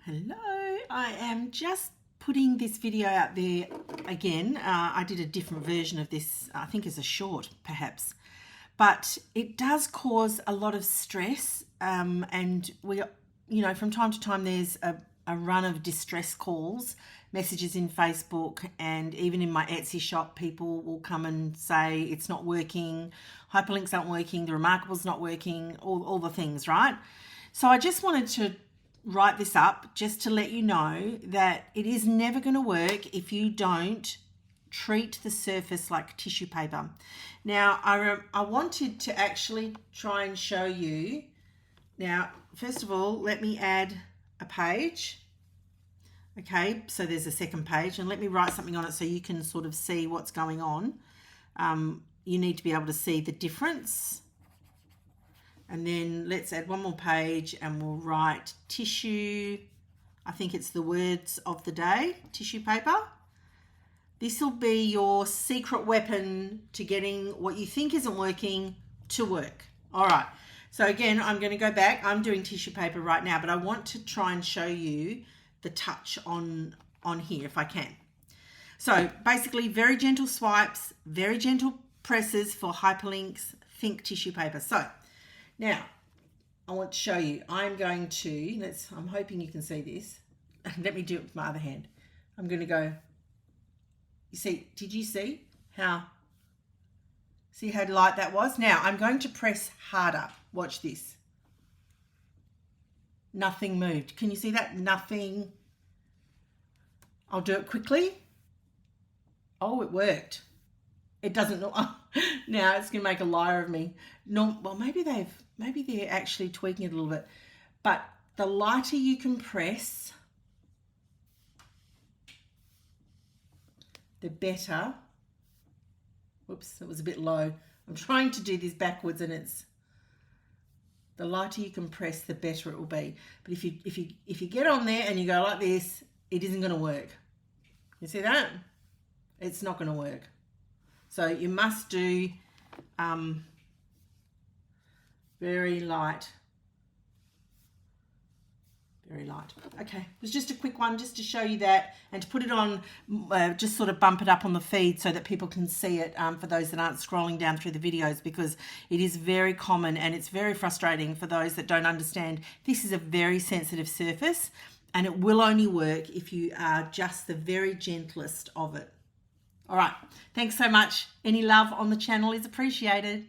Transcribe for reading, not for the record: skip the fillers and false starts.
Hello, I am just putting this video out there again. I did a different version of this, I think it's a short perhaps, but it does cause a lot of stress and we, from time to time there's a run of distress calls, messages in Facebook, and even in my Etsy shop people will come and say it's not working, hyperlinks aren't working, the Remarkable's not working, all the things, right? So I just wanted to write this up just to let you know that it is never going to work if you don't treat the surface like tissue paper. Now, I wanted to actually try and show you. Now, first of all, let me add a page. Okay, so there's a second page, and let me write something on it so you can sort of see what's going on. You need to be able to see the difference. And then let's add one more page and we'll write tissue. I think it's the words of the day, tissue paper. This will be your secret weapon to getting what you think isn't working to work. All right. So again, I'm going to go back. I'm doing tissue paper right now, but I want to try and show you the touch on here if I can. So basically very gentle swipes, very gentle presses for hyperlinks, think tissue paper. So now, I want to show you, I'm going to, I'm hoping you can see this. Let me do it with my other hand. I'm going to go, you see, did you see how light that was? Now, I'm going to press harder. Watch this. Nothing moved. Can you see that? Nothing. I'll do it quickly. Oh, it worked. It doesn't look, now it's going to make a liar of me. No, well, maybe they're actually tweaking it a little bit, but the lighter you can press, the better. Whoops, it was a bit low. I'm trying to do this backwards and the lighter you can press, the better it will be. But if you get on there and you go like this, it isn't going to work. You see that? It's not going to work. So you must do very light. Very light. Okay, it was just a quick one just to show you that and to put it on, just sort of bump it up on the feed so that people can see it for those that aren't scrolling down through the videos, because it is very common and it's very frustrating for those that don't understand. This is a very sensitive surface and it will only work if you are just the very gentlest of it. All right, thanks so much. Any love on the channel is appreciated.